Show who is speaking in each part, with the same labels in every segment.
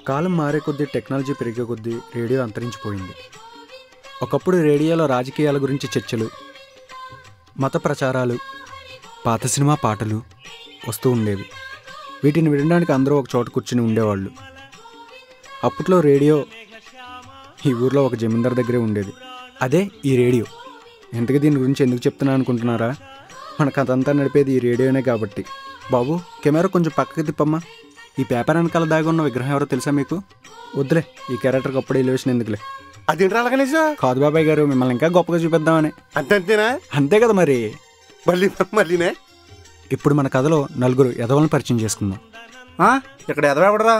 Speaker 1: కాలం మారే కొద్దీ టెక్నాలజీ పెరిగే కొద్దీ రేడియో అంతరించిపోయింది. ఒకప్పుడు రేడియోలో రాజకీయాల గురించి చర్చలు, మత ప్రచారాలు, పాత సినిమా పాటలు వస్తూ ఉండేవి. వీటిని వినడానికి అందరూ ఒక చోట కూర్చుని ఉండేవాళ్ళు. అప్పట్లో రేడియో ఈ ఊర్లో ఒక జమీందార్ దగ్గరే ఉండేది. అదే ఈ రేడియో. ఎంతగా దీని గురించి ఎందుకు చెప్తున్నా అనుకుంటున్నారా? మన కథ అంతా నడిపేది ఈ రేడియోనే కాబట్టి. బాబు, కెమెరా కొంచెం పక్కకి తిప్పమ్మా. ఈ పేపర్ వెనకాల దాగి ఉన్న విగ్రహం ఎవరో తెలుసా మీకు? వద్దులే, ఈ క్యారెక్టర్కి అప్పుడు ఎలివేషన్ ఎందుకులే.
Speaker 2: అదేంటి అలాగనే
Speaker 1: కాదు బాబాయ్ గారు, మిమ్మల్ని ఇంకా గొప్పగా చూపిద్దామని.
Speaker 2: అంతేనా?
Speaker 1: అంతే కదా మరి.
Speaker 2: మళ్ళీనే
Speaker 1: ఇప్పుడు మన కథలో నలుగురు ఎదవలను పరిచయం చేసుకుందాం.
Speaker 2: ఇక్కడ ఎదవెవడరా?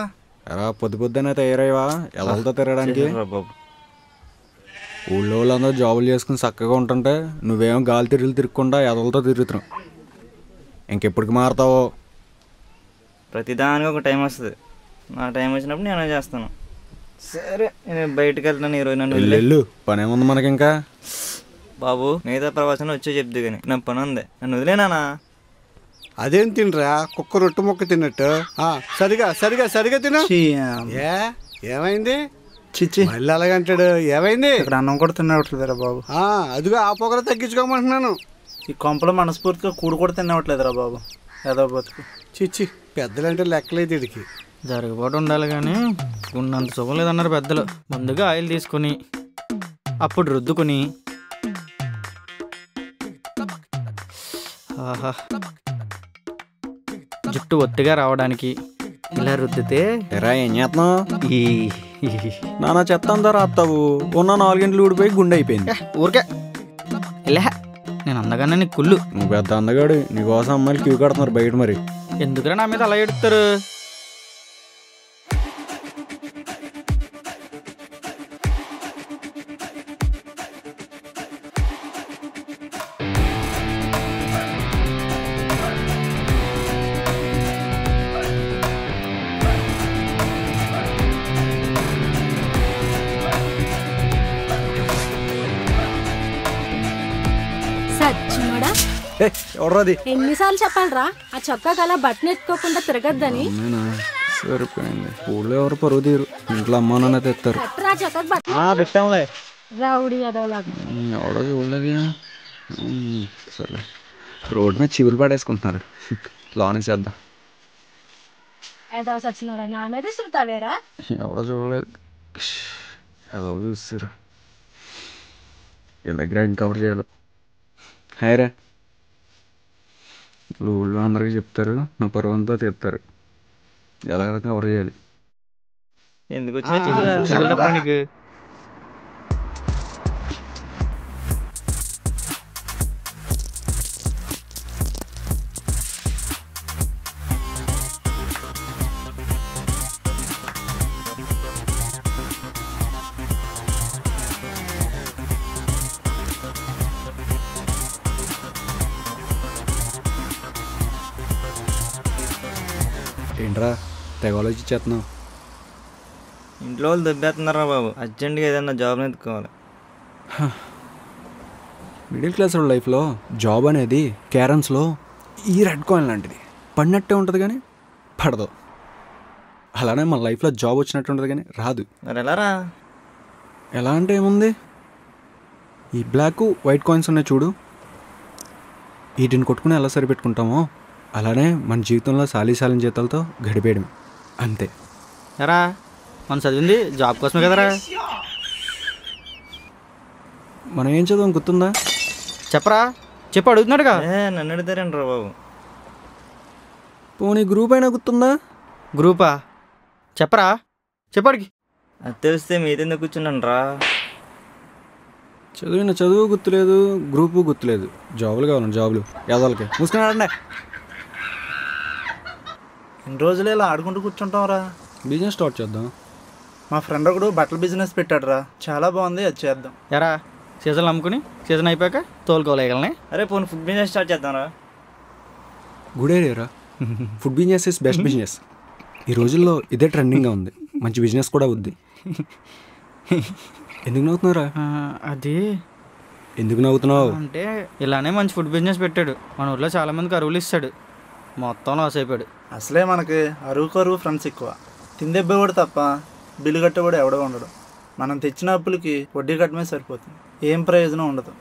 Speaker 1: ఎరా పొద్దు పొద్దునే తయారయ్యవా ఎదవలతో తిరగడానికి? ఊళ్ళో వాళ్ళందరూ జాబులు చేసుకుని చక్కగా ఉంటుంటే నువ్వేమో గాలి తిరుగుకుండా ఎదవలతో తిరుగుతున్నావు. ఇంకెప్పటికి మారుతావో?
Speaker 3: ప్రతిదానికి ఒక టైం వస్తుంది. నా టైం వచ్చినప్పుడు నేను చేస్తాను. సరే, నేను బయటకు వెళ్తాను ఈరోజు. నన్ను
Speaker 1: వెళ్ళు, పని ఏముంది మనకి ఇంకా?
Speaker 3: బాబు, మిగతా ప్రవాసన వచ్చి చెప్దు కానీ నా పని ఉంది, నన్ను వదిలేనా?
Speaker 2: అదేం తినరా, కుక్క రొట్టు మొక్క తిన్నట్టు. సరిగా తిన. ఏమైంది?
Speaker 4: చిచ్చి,
Speaker 2: మళ్ళీ అలాగంటాడు. ఏమైంది?
Speaker 4: ఇక్కడ అన్నం కూడా తినవట్లేదురా బాబు.
Speaker 2: అదిగో ఆ పొగలు తగ్గించుకోమంటున్నాను.
Speaker 4: ఈ కొంపలో మనస్ఫూర్తిగా కూడు కూడా తినవట్లేదురా బాబు. ఏదో బతుకు.
Speaker 2: చిచ్చి, పెద్దలంటే లెక్కలేదు వీడికి.
Speaker 5: జరగబోటు ఉండాలి కానీ ఉన్నంత సుఖం లేదన్నారు పెద్దలు. ముందుగా ఆయిల్ తీసుకుని అప్పుడు రుద్దుకుని, ఆహా, జుట్టు ఒత్తిగా రావడానికి ఇలా రుద్దితే.
Speaker 1: ఎరా ఏం చేస్తున్నావు? నానా చెత్త అంతా రాస్తావు. ఉన్న 4 గంటలు ఊడిపోయి గుండె అయిపోయింది.
Speaker 5: ఊరికే ఇలా నేను అందగానే నీకు కుళ్ళు.
Speaker 1: నువ్వు పెద్ద అందగాడు, నీకోసం అమ్మాయిలు క్యూ కడుతున్నారు బయట. మరి
Speaker 5: ఎందుకురా నా మీద అలా ఎడుతారు?
Speaker 1: ఎవరది?
Speaker 6: ఎన్నిసార్లు చెప్పాలరా ఆ చొక్కా కల బట్టను ఎత్తుకోకుండా తిరగద్దని?
Speaker 1: సరిపోయింది. ఊళ్ళో ఎవరు పరువు తీరు, ఇంట్లో అమ్మా నాన్న తెస్తారు. ఎవడో చూడలేదు. సరే, రోడ్డు మీద చివులు పడేసుకుంటున్నారు. లోనే చేద్దాం. ఎవడో చూడలేదు, ఎవరో చూస్తారు. ఇలా గ్రైండ్ కవర్ చేయాలి. హాయ్ రా. ఊళ్ళో అందరికీ చెప్తారు, నా పరువంతా తీస్తారు. ఎలా కవర్ చేయాలి?
Speaker 3: ఎందుకు వచ్చిన నీకు?
Speaker 1: ఏంట్రా తెగలోచి చేస్తున్నావు?
Speaker 3: ఇంట్లో వాళ్ళు దెబ్బేస్తున్నారా బాబు, అర్జెంట్గా ఏదన్నా జాబ్ ఎత్తుకోవాలి.
Speaker 1: మిడిల్ క్లాస్ లైఫ్లో జాబ్ అనేది క్యారమ్స్లో ఈ రెడ్ కాయిన్ లాంటిది. పడినట్టే ఉంటుంది కానీ పడదు. అలానే మన లైఫ్లో జాబ్ వచ్చినట్టు ఉంటుంది కానీ రాదు.
Speaker 3: మరి ఎలా రా?
Speaker 1: ఎలా అంటే ఏముంది, ఈ బ్లాక్ వైట్ కాయిన్స్ ఉన్నాయి చూడు, వీటిని కొట్టుకుని ఎలా సరిపెట్టుకుంటామో అలానే మన జీవితంలో సాలీసాలిన జీతాలతో గడిపేయడం అంతే.
Speaker 5: ఎరా, మనం చదివింది జాబ్ కోసమే కదరా.
Speaker 1: మనం ఏం చదువు గుర్తుందా?
Speaker 5: చెప్పరా, చెప్పు, అడుగుతున్నాడుగా.
Speaker 3: నన్ను అడుగుతారేంట్రా బాబు?
Speaker 1: పోనీ గ్రూప్ అయినా గుర్తుందా?
Speaker 5: గ్రూపా? చెప్పరా, చెప్పడికి.
Speaker 3: అది తెలిస్తే మీదెందుకు కూర్చున్నాను రా.
Speaker 1: చదివిన చదువు గుర్తులేదు, గ్రూపు గుర్తులేదు. జాబులు కావాలి, జాబులు యాదవులకి. మూసుకున్నాడండి.
Speaker 4: ఎన్ని రోజులు ఇలా ఆడుకుంటూ కూర్చుంటాం రా.
Speaker 1: బిజినెస్ స్టార్ట్ చేద్దాం.
Speaker 4: మా ఫ్రెండ్ ఒకడు బట్టల బిజినెస్ పెట్టాడు రా, చాలా బాగుంది, అది చేద్దాం.
Speaker 5: ఎరా, సీజన్ అమ్ముకుని సీజన్ అయిపోయాక తోలుకోలేగలనే.
Speaker 3: అరే పోనీ ఫుడ్ బిజినెస్ స్టార్ట్ చేద్దాం రా.
Speaker 1: Good area. Food business is best business. ఈ రోజుల్లో ఇదే ట్రెండింగ్గా ఉంది. మంచి బిజినెస్ కూడా ఉంది. ఎందుకు నవ్వుతున్నారా?
Speaker 5: అది
Speaker 1: ఎందుకు నవ్వుతున్నావు
Speaker 5: అంటే ఇలానే మంచి ఫుడ్ బిజినెస్ పెట్టాడు. మన ఊళ్ళో చాలా మందికి అరువులు ఇస్తాడు, మొత్తం లాస్ అయిపోయాడు.
Speaker 4: అసలే మనకి అరువు కరువు ఫ్రెండ్స్ ఎక్కువ. తిందెబ్బేవాడు తప్ప బిల్లు కట్టేవాడు ఎవడో ఉండడు. మనం తెచ్చిన అప్పులకి వడ్డీ కట్టమే సరిపోతుంది, ఏం ప్రయోజనం ఉండదు.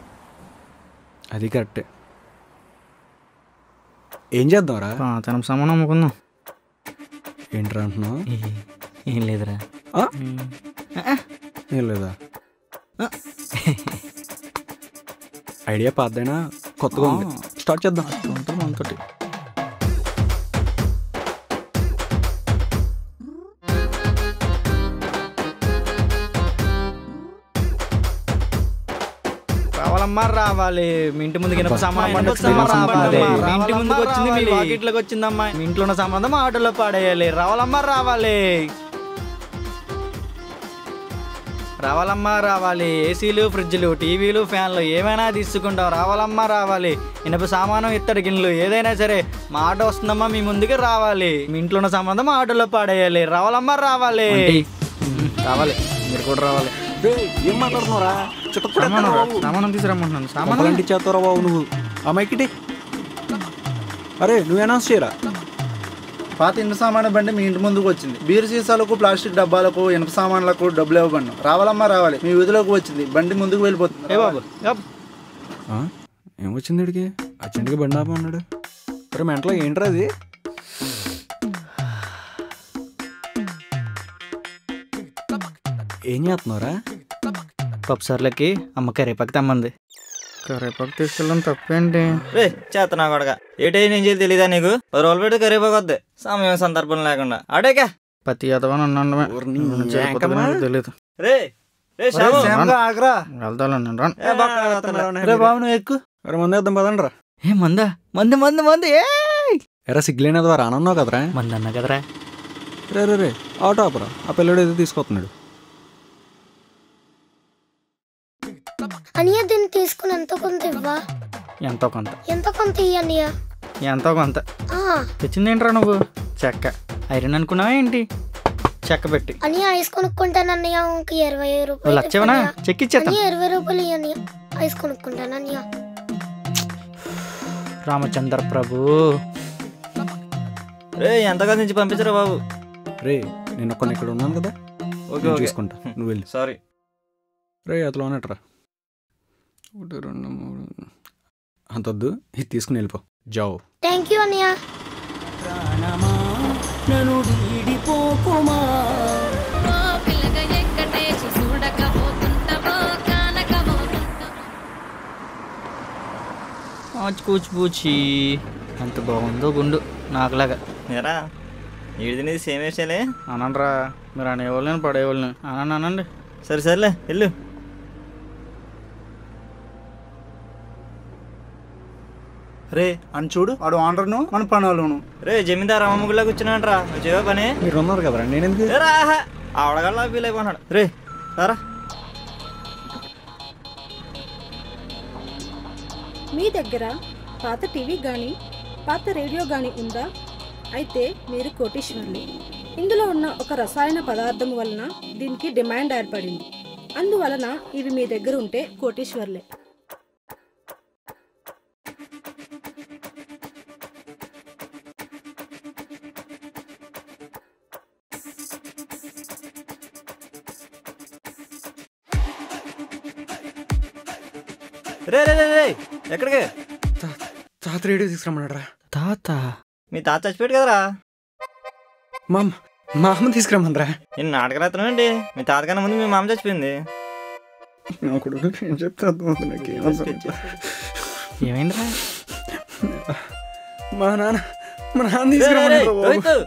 Speaker 1: అది కరెక్టే. ఏం చేద్దాంరా?
Speaker 5: తన సామాన్ అమ్ముకుందాం.
Speaker 1: ఏంట్రా అంటున్నావు?
Speaker 5: ఏం లేదురా.
Speaker 1: ఏం లేదా? ఐడియా పాతదైనా కొత్తగా ఉంది, స్టార్ట్ చేద్దాం. మనతోటి రావాలమ్మా రావాలి. మీ ఇంటి ముందుకు ఇనప సామాన్ రావాలి. మీ ఇంటి ముందుకు వచ్చింది మీ వాకిట్లోకి వచ్చిందమ్మా. మీ ఇంట్లో ఉన్న సంబంధం ఆటోలో పాడేయాలి. రావాలమ్మా రావాలి. రావాలమ్మా రావాలి. ఏసీలు, ఫ్రిడ్జ్లు, టీవీలు, ఫ్యాన్లు ఏమైనా తీసుకుంటాం. రావాలమ్మా రావాలి. ఇనప సామానం, ఇత్తడి గిన్నెలు ఏదైనా సరే మా ఆటో వస్తుందమ్మా, మీ ముందుకు రావాలి. మీ ఇంట్లో ఉన్న సంబంధం ఆటోలో పాడేయాలి. రావాలమ్మా రావాలి. రావాలి, మీరు కూడా రావాలి. ఏం మాట్లాడుతున్నారా?
Speaker 5: సామానం తీసుకురమ్మంటున్నాను. సామాన్
Speaker 1: ఇంటి చేస్తారా బాబు నువ్వు? ఆ మైకిటి అరే నువ్వు అనౌన్స్ చేయరా?
Speaker 4: పాత ఇనుప సామాను బండి మీ ఇంటి ముందుకు వచ్చింది. బీరు సీసాలకు, ప్లాస్టిక్ డబ్బాలకు, ఇనుప సామాన్లకు డబ్బులు ఇవ్వబడిన. రావాలమ్మా రావాలి. మీ వీధిలోకి వచ్చింది, బండి ముందుకు వెళ్ళిపోతుంది.
Speaker 5: ఏ బాబు
Speaker 1: ఏమొచ్చింది వీడికి? అర్జెంట్గా బండి ఆపమన్నాడు. అరే మెంటలో ఏంట్రా అది? ఏం చేస్తున్నారా?
Speaker 5: పప్పు సార్లకి అమ్మ కరేపాకు తెమ్మంది. కరేపాకు తీసుకెళ్ళడం తప్పేంటి?
Speaker 3: రే చేత నా కొడక ఏటే నేను చేసి తెలీదా నీకు? 10 రోజులు పెట్టి కరిగిపోకొద్ది సమయం సందర్భం లేకుండా అడేకా
Speaker 5: పతి అదవని అన్నాను. తెలియదు.
Speaker 3: రే రే శ్యాము,
Speaker 4: ఆగ్రా
Speaker 5: వెళ్తాను రాను.
Speaker 3: ఏ బక్క వస్తున్నాడు.
Speaker 4: రే బాబు నువ్వు ఎక్కు.
Speaker 1: అరే మంది వేద్దాం పదండి రా.
Speaker 5: ఏ మందా? మంది మంది మంది. ఏ
Speaker 1: ఎరా సిగ్గులేనిది వారు అనన్నావు కదరా?
Speaker 5: మంది అన్నా కదరా.
Speaker 1: రే రే రే ఆటో ఆపరా. ఆ పిల్లడు ఏదో తీసుకొస్తున్నాడు.
Speaker 7: అనియా దీన్ని తీసుకుని ఎంతో కొంత ఇవ్వా.
Speaker 5: ఎంతో కొంత.
Speaker 7: ఎంతో కొంత ఇయ్య అనియా.
Speaker 5: ఎంతో కొంత తెచ్చింది ఏంట్రా నువ్వు? చెక్క ఐరన్ అనుకున్నావా ఏంటి? చెక్క పెట్టి
Speaker 7: అనియా ఐస్ కొనుక్కుంటానన్నయ్య. 20 రూపాయలు.
Speaker 5: లక్షవనా? చెక్ ఇచ్చేస్తా.
Speaker 7: 20 రూపాయలు ఇయ్య ఐస్ కొనుక్కుంటానన్నయ్య.
Speaker 5: రామచంద్ర ప్రభు.
Speaker 3: రే ఎంతగా నుంచి పంపించరా బాబు.
Speaker 1: రే నేను ఒక్కని ఇక్కడ ఉన్నాను కదా,
Speaker 3: ఓకే
Speaker 1: చూసుకుంటా, నువ్వు వెళ్ళి.
Speaker 3: సారీ
Speaker 1: రే అతలో ఉన్నట్రా. 1 2 3 అంతొద్దు, ఇది తీసుకుని వెళ్ళిపో. జావ్.
Speaker 7: థ్యాంక్ యూ అనియా.
Speaker 5: కూచిపూచి ఎంత బాగుందో గుండు నాకులాగా.
Speaker 3: ఏరా ఈడిది నీది సేమ్ వేసేలే.
Speaker 5: అనండ్రా, మీరు అనేవాళ్ళని పడేవాళ్ళని అనండి.
Speaker 3: సరే సరేలే వెళ్ళు.
Speaker 4: రే అని చూడు, వాడు ఆనర్ను మన పనులను.
Speaker 3: రే జమీందారు అమ్మగుళ్ళ కూర్చున్నాంట్రా, నువ్వు చేయవా పని?
Speaker 1: మీరు ఉన్నారు కదరా, నేను ఎందుకు?
Speaker 3: ఆవడగల్లా ఫీల్ అయిపోన్నాడు. రే సారా
Speaker 6: మీ దగ్గర పాత టీవీ కానీ పాత రేడియో కానీ ఉందా? అయితే మీరు కోటీశ్వర్లే. ఇందులో ఉన్న ఒక రసాయన పదార్థం వలన దీనికి డిమాండ్ ఏర్పడింది. అందువలన ఇవి మీ దగ్గర ఉంటే కోటీశ్వర్లే.
Speaker 3: రే రే రే రే ఎక్కడికి?
Speaker 1: తాత రేడియో తీసుకురమ్మన్నాడు రా.
Speaker 5: తాత?
Speaker 3: మీ తాత చచ్చిపోయాడు కదరా.
Speaker 1: మా అమ్మ తీసుకురమ్మనరా.
Speaker 3: నేను నాటకరాత్రం మీ తాతకన్నా ముందు మీ మామ చచ్చిపోయింది.
Speaker 1: నా కొడుకు ఏం చెప్తా
Speaker 5: ఏమైందిరా?
Speaker 1: మా నాన్న తీసుకురమ్మన్నాడు.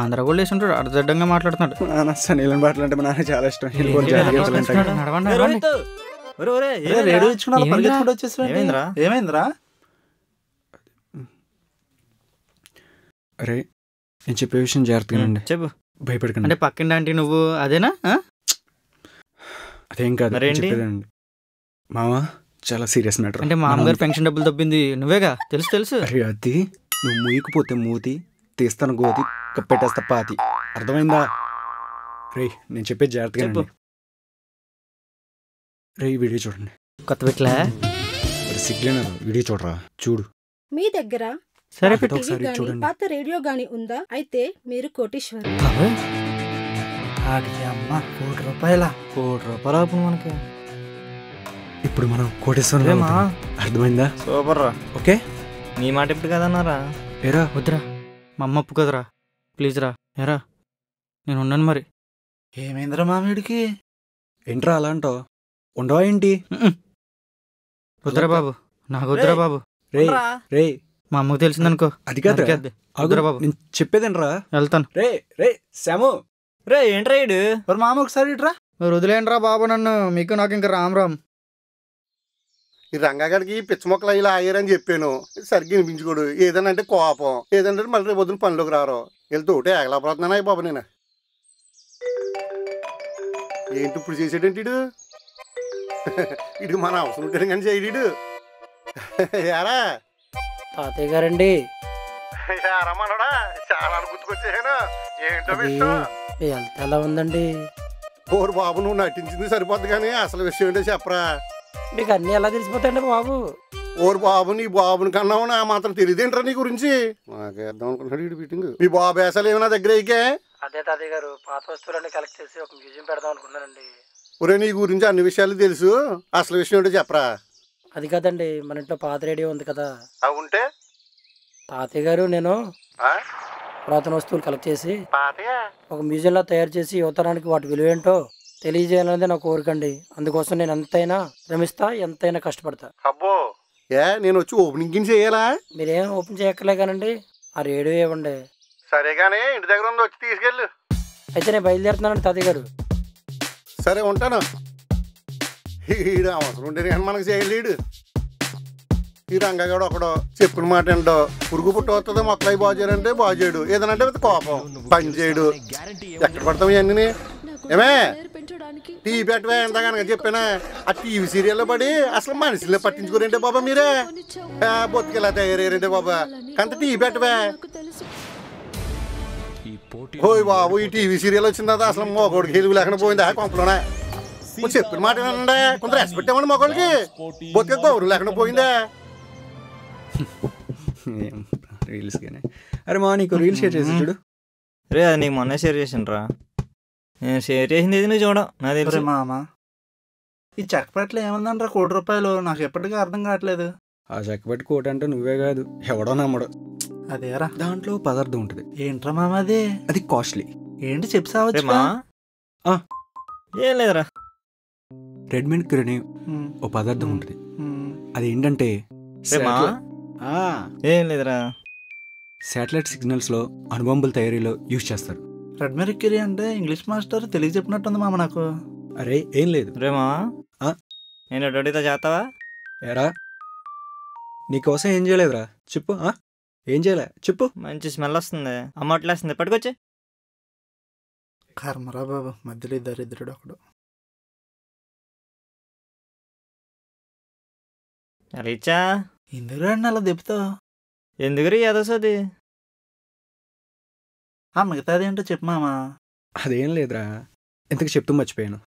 Speaker 5: ఆంధ్ర కూడా వేసి ఉంటాడు, అర్ధడ్డంగా మాట్లాడుతున్నాడు.
Speaker 1: మా నాన్న సనీలని పాటలు అంటే మా నాన్న చాలా ఇష్టం.
Speaker 4: రేడియో ఇచ్చుకున్నా పరిగెత్తుకుంటూ వచ్చేసి ఏమైందిరా?
Speaker 1: అరే నేను చెప్పే విషయం జాగ్రత్తగానండి,
Speaker 3: చెప్పు.
Speaker 1: భయపడకండి.
Speaker 5: అంటే పక్కింటి ఆంటీ నువ్వు అదేనా?
Speaker 1: అదేం కాదు చెప్పేదండి. మామ చాలా సీరియస్ మ్యాటర్.
Speaker 5: అంటే మామగారు పెన్షన్ డబ్బులు తప్పింది నువ్వేగా? తెలుసు తెలుసు.
Speaker 1: అరే అది నువ్వు మూయకపోతే మూతి, తీస్తాను గోతి, పెట్టేస్తా పాతి. అర్థమైందా? రే నేను చెప్పేది జాగ్రత్తగా. రే వీడియో చూడండి.
Speaker 5: కొత్త పెట్లా
Speaker 1: సిగ్లేనా? వీడియో చూడరా, చూడు.
Speaker 6: మీ దగ్గర
Speaker 5: సరే
Speaker 6: టీవీ గానీ పాత రేడియో గానీ ఉందా? అయితే మీరు కోటీశ్వరులు.
Speaker 4: ఆడికి అమ్మ ₹1,00,00,000.
Speaker 5: ₹1,00,00,000 అప్పుడు మనకి.
Speaker 1: ఇప్పుడు మనం కోటేశ్వరం
Speaker 5: రేమా
Speaker 1: అర్థమైందా?
Speaker 3: సూపర్ రా.
Speaker 1: ఓకే
Speaker 3: నీ మాట ఇప్పుడు కదన్నారా?
Speaker 1: ఏరా
Speaker 5: వద్దురా, మా అమ్మ ఒప్పు కదరా, ప్లీజ్ రా. ఏరా నేను ఉన్నాను మరి.
Speaker 4: ఏమైందిరా మామిడికి?
Speaker 1: ఏంట్రా అలా అంటావు? ఉండవా ఏంటి?
Speaker 5: వద్దురా బాబు, నాకు వద్దురా బాబు.
Speaker 1: రే రే
Speaker 5: మా అమ్మకు తెలిసిందనుకో.
Speaker 1: అది కాదు
Speaker 5: వద్దురా బాబు,
Speaker 1: నేను చెప్పేదేనరా.
Speaker 5: వెళ్తాను.
Speaker 1: రే రే శాము,
Speaker 3: రే ఏంట్రా ఇడు?
Speaker 4: మరి మామ ఒకసారి ఇట్రా.
Speaker 5: మీరు వదిలేండి రా బాబు నన్ను, మీకు నాకు ఇంకా రామ్ రామ్.
Speaker 2: ఈ రంగగాడికి పిచ్చ మొక్కలు ఇలా ఆగారని చెప్పాను, సరిగ్గా వినిపించుకోడు. ఏదన్నా అంటే కోపం, ఏదంటే మళ్ళీ రేపు పొద్దున పనిలోకి రారు. వెళ్తూ ఒకటే ఆగలేకపోతున్నాను అయ్యి బాబు నేను. ఏంటి ఇప్పుడు చేసాడేంటి ఇడు? ఇడు మన అవసరం ఉంటాడు కానీ చేయడు. యారా
Speaker 8: తాతయ్య గారండి,
Speaker 2: యారా మనోడా, చాలా గుర్తుకొచ్చాను. ఏంటో విషయం?
Speaker 8: హెల్త్ ఎలా ఉందండి?
Speaker 2: ఓరు బాబు, నువ్వు నటించింది సరిపోద్ది కానీ అసలు విషయం ఏంటో చెప్పరా.
Speaker 8: మీకు అన్నీ ఎలా తెలిసిపోతాయండి బాబు?
Speaker 2: ఓరు బాబు, నీ బాబుని కన్నావు నా మాత్రం తెలియదేంట్రా నీ గురించి? నాకేద్దాం అనుకుంటున్నాడు వీడు మీటింగ్. మీ బాబు వేసాలు ఏమైనా దగ్గర అయితే?
Speaker 8: అదే తాతయ్య గారు, పాత వస్తువులన్నీ కలెక్ట్ చేసి ఒక మ్యూజియం పెడదాం అనుకున్నానండి.
Speaker 2: ఒరే, నీ గురించి అన్ని విషయాలు తెలుసు, అసలు విషయం ఏంటో చెప్పరా.
Speaker 8: అది కాదండి, మన ఇంట్లో పాత రేడియో ఉంది కదా.
Speaker 2: ఉంటే
Speaker 8: తాతయ్య గారు నేను పురాతన వస్తువులు కలెక్ట్ చేసి ఒక మ్యూజియంలో తయారు చేసి యువతరానికి వాటి విలువ ఏంటో తెలియజేయాలనేది నా కోరికండి. అందుకోసం నేను ఎంతైనా శ్రమిస్తా, ఎంతైనా కష్టపడతా.
Speaker 2: అబ్బో, నేను వచ్చి ఓపెనింగ్ చేయాలా?
Speaker 8: మీరేం ఓపెన్ చేయక్కర్లే కానండి, ఆ రేడియో ఇవ్వండి.
Speaker 2: సరే కానీ ఇంటి దగ్గర ఉంది, వచ్చి తీసుకెళ్ళు.
Speaker 8: అయితే నేను బయలుదేరుతున్నానండి తాతయ్య గారు.
Speaker 2: సరే ఉంటాను. ఈడు అవసరం ఉండేది కానీ మనకు చేయలేడు. ఈ రంగగాడు ఒకడు చెప్పిన మాట ఏంటో, పురుగు పుట్ట వస్తుందో మొక్కలు అవి బాగు చేయాలంటే బాగు చేయడు, ఏదనంటే కోపం, పని చేయడు. ఎక్కడ పడతాం ఇవన్నీ? ఏమే టీ పెట్టవే, ఎంత కనుక చెప్పానా? ఆ టీవీ సీరియల్లో పడి అసలు మనుషులే పట్టించుకోరేంటే బాబా మీరే? బొత్తికెలా తయారేంటే బాబా, కంత టీ పెట్టవే. ఓయ్ బాబు, ఈ టీవీ సీరియల్ వచ్చిన తర్వాత అసలు మొగోడికి హెలుగు లేకుండా పోయింది ఆ కొంపలోనే. చెప్పిన మాట ఏనండి, కొంత రెస్పెక్ట్ ఇవ్వండి మొగోడికి. బొత్తిక గౌరవం లేకుండా పోయిందే.
Speaker 1: రీల్స్ కానీ. అరే మా, నీకు రీల్స్ షేర్ చేసి చూడు.
Speaker 3: రే అది నీకు మొన్న షేర్ చేసాను రా. నేను షేర్ చేసింది ఇది నువ్వు చూడవు, నాకు తెలుసు.
Speaker 4: మామ ఈ చెక్కపెట్టలు ఏముందంటారా ₹1,00,00,000? నాకు ఎప్పటికీ అర్థం కావట్లేదు.
Speaker 1: ఆ చెక్కబెట్టి కోట అంటే నువ్వే కాదు, ఎవడో నమ్మడు.
Speaker 4: అదేరా,
Speaker 1: దాంట్లో పదార్థం ఉంటుంది.
Speaker 4: ఏంట్రా మామ అది?
Speaker 1: అది కాస్ట్లీ.
Speaker 4: ఏంటి చెప్పి సావచ్చు?
Speaker 3: ఏం లేదురా,
Speaker 1: రెడ్మేడ్ కిరణి ఓ పదార్థం ఉంటుంది. అది ఏంటంటే
Speaker 3: ఏం లేదురా,
Speaker 1: శాటిలైట్ సిగ్నల్స్ లో అణుబాంబుల తయారీలో యూజ్ చేస్తారు.
Speaker 4: రెడ్మేడ్ కిరి అంటే ఇంగ్లీష్ మాస్టర్ తెలియ చెప్పినట్టుంది మామ నాకు.
Speaker 1: అరే ఏం లేదు.
Speaker 3: రేమా నేను అడిగితే చేస్తావా?
Speaker 1: ఎరా నీకోసం ఏం చేయలేదురా చెప్పు. ఏం చేయలే చెప్పు.
Speaker 3: మంచి స్మెల్ వస్తుంది, అమ్మట్లేస్తుంది, పట్టుకొచ్చి.
Speaker 4: కర్మరా బాబు, మధ్యలో దరిద్రుడు ఒకడు.
Speaker 3: ఎలా ఇచ్చా?
Speaker 4: ఎందుకు అలా దెబ్బతావు?
Speaker 3: ఎందుకు రీ అదోసది?
Speaker 4: మిగతాది ఏంటో చెప్పు మామా.
Speaker 1: అదేం లేదురా, ఇంతకు చెప్తూ మర్చిపోయాను.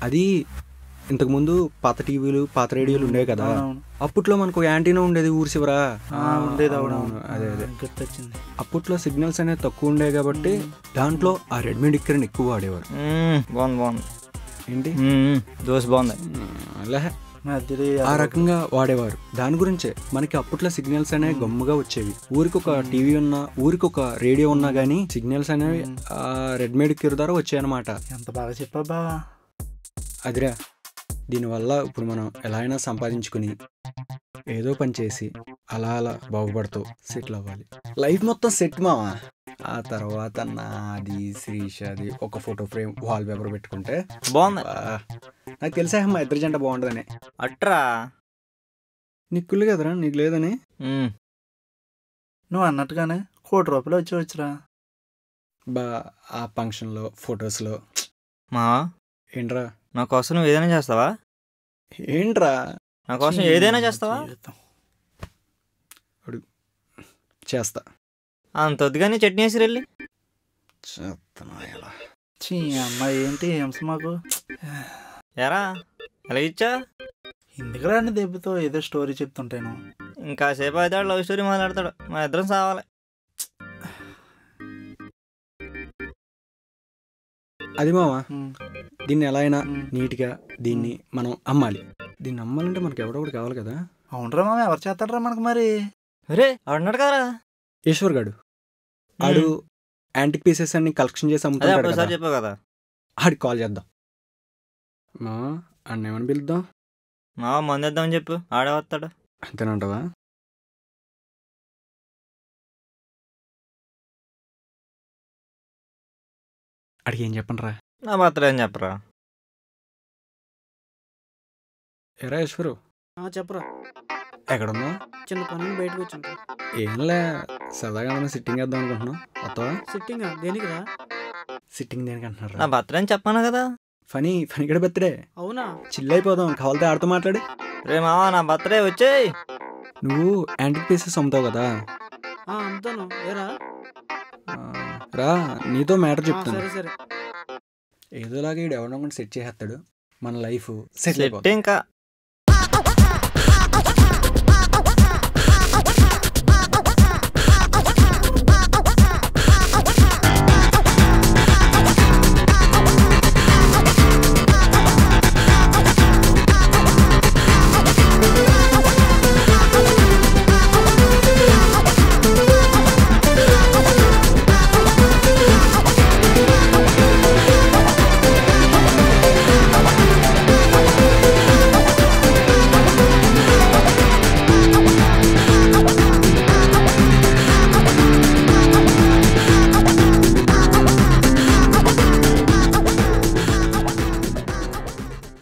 Speaker 1: అది ఇంతకుముందు పాత టీవీలు పాత రేడియోలు ఉండేవి కదా. అప్పట్లో మనకు యాంటీనా ఉండేది ఊరి చివరా.
Speaker 4: ఉండేది.
Speaker 1: అదే అదే
Speaker 4: గుర్తొచ్చింది.
Speaker 1: అప్పట్లో సిగ్నల్స్ అనేవి తక్కువ ఉండేవి కాబట్టి దాంట్లో ఆ రెడ్మేడ్ కిరణ్ ఎక్కువ వాడేవారు.
Speaker 3: బాగుంది.
Speaker 1: ఏంటి
Speaker 3: దోశ బాగుంది.
Speaker 1: అలా ఆ రకంగా వాడేవారు. దాని గురించే మనకి అప్పట్లో సిగ్నల్స్ అనేవి గమ్ముగా వచ్చేవి. ఊరికి ఒక టీవీ ఉన్నా, ఊరికి ఒక రేడియో ఉన్నా గానీ సిగ్నల్స్ అనేవి ఆ రెడ్మేడ్ కిర్ ద్వారా వచ్చాయన్నమాట.
Speaker 4: ఎంత బాగా చెప్పా బావా.
Speaker 1: అదిరా, దీనివల్ల ఇప్పుడు మనం ఎలా అయినా సంపాదించుకుని ఏదో పని చేసి అలా అలా బాగుపడుతూ సెటిల్ అవ్వాలి. లైఫ్ మొత్తం సెట్ మావా. ఆ తర్వాత నాది శ్రీషాది ఒక ఫోటో ఫ్రేమ్ వాల్ పేపర్ పెట్టుకుంటే
Speaker 3: బాగుంది.
Speaker 1: నాకు తెలిసా మా ఇద్దరి జంట బాగుంటుందని.
Speaker 3: అట్రా
Speaker 1: నీకు కుళ్ళు కదరా, నీకు లేదని.
Speaker 4: నువ్వు అన్నట్టుగానే ₹1,00,00,000 వచ్చేవచ్చురా.
Speaker 1: ఆ ఫంక్షన్లో ఫొటోస్లో.
Speaker 3: మా
Speaker 1: ఏంట్రా,
Speaker 3: నా కోసం నువ్వు ఏదైనా చేస్తావా?
Speaker 1: ఏంట్రా
Speaker 3: నా కోసం ఏదైనా చేస్తావా?
Speaker 1: చేస్తా.
Speaker 3: అంత వద్దుగానే చట్నీ వేసి వెళ్ళి
Speaker 4: అమ్మాయి ఏంటి హింస మాకు.
Speaker 3: ఎరా ఎలా ఇచ్చా?
Speaker 4: ఎందుకు రాని దెబ్బతో ఏదో స్టోరీ చెప్తుంటాను.
Speaker 3: ఇంకాసేపు అయితే లవ్ స్టోరీ మాట్లాడతాడు, మా ఇద్దరం సావాలి.
Speaker 1: అది మావా దీన్ని ఎలా అయినా నీట్గా దీన్ని మనం అమ్మాలి. దీన్ని అమ్మాలంటే మనకి ఎవడో ఒకటి కావాలి కదా.
Speaker 4: అవునరా మామ, ఎవరు చేస్తాడరా మనకు మరి?
Speaker 3: అరే అన్నాడు కదా
Speaker 1: ఈశ్వర్ గాడు ఆడు యాంటిక్ పీసెస్ అన్ని కలెక్షన్ చేసి
Speaker 3: అదే
Speaker 1: అమ్ముతాడు
Speaker 3: అప్పుడు
Speaker 1: కదా.
Speaker 3: సార్ చెప్పావు కదా.
Speaker 1: ఆడికి కాల్ చేద్దాం. మా అన్న ఏమని పిలుద్దాం?
Speaker 3: మా మందు వేద్దామని చెప్పు, ఆడే వస్తాడు.
Speaker 1: అంతేనంటావా? అడిగి ఏం చెప్పండి రా.
Speaker 3: నా బర్త్డే అని చెప్పరా.
Speaker 1: ఎరా ఈశ్వరు
Speaker 5: చెప్పరా,
Speaker 1: ఎక్కడున్నా?
Speaker 5: చిన్న పని బయటకు వచ్చింది.
Speaker 1: ఏంలే సరదాగా మనం సిట్టింగ్ వేద్దాం అనుకుంటున్నాం. వస్తావా?
Speaker 5: సిట్టింగ్ దేనికి రా?
Speaker 1: సిట్టింగ్ దేనికి అంటున్నారు?
Speaker 3: నా బర్త్డే అని చెప్పాను కదా.
Speaker 1: ఫనీ కూడా బర్త్డే.
Speaker 5: అవునా?
Speaker 1: చిల్ అయిపోదాం, కావాలితే ఆడితో మాట్లాడు.
Speaker 3: రే మావా నా బర్త్డే వచ్చేయ్.
Speaker 1: నువ్వు యాంటిక్ పీసెస్ అమ్ముతావు కదా.
Speaker 5: అమ్ముతాను. ఏరా
Speaker 1: రా నీతో మ్యాటర్ చెప్తాను.
Speaker 5: సరే సరే.
Speaker 1: ఏదోలాగా ఈడు ఎవరినో సెట్ చేసేస్తాడు, మన లైఫ్ సెటిల్ అయిపోతుంది.
Speaker 3: సెట్ ఇంకా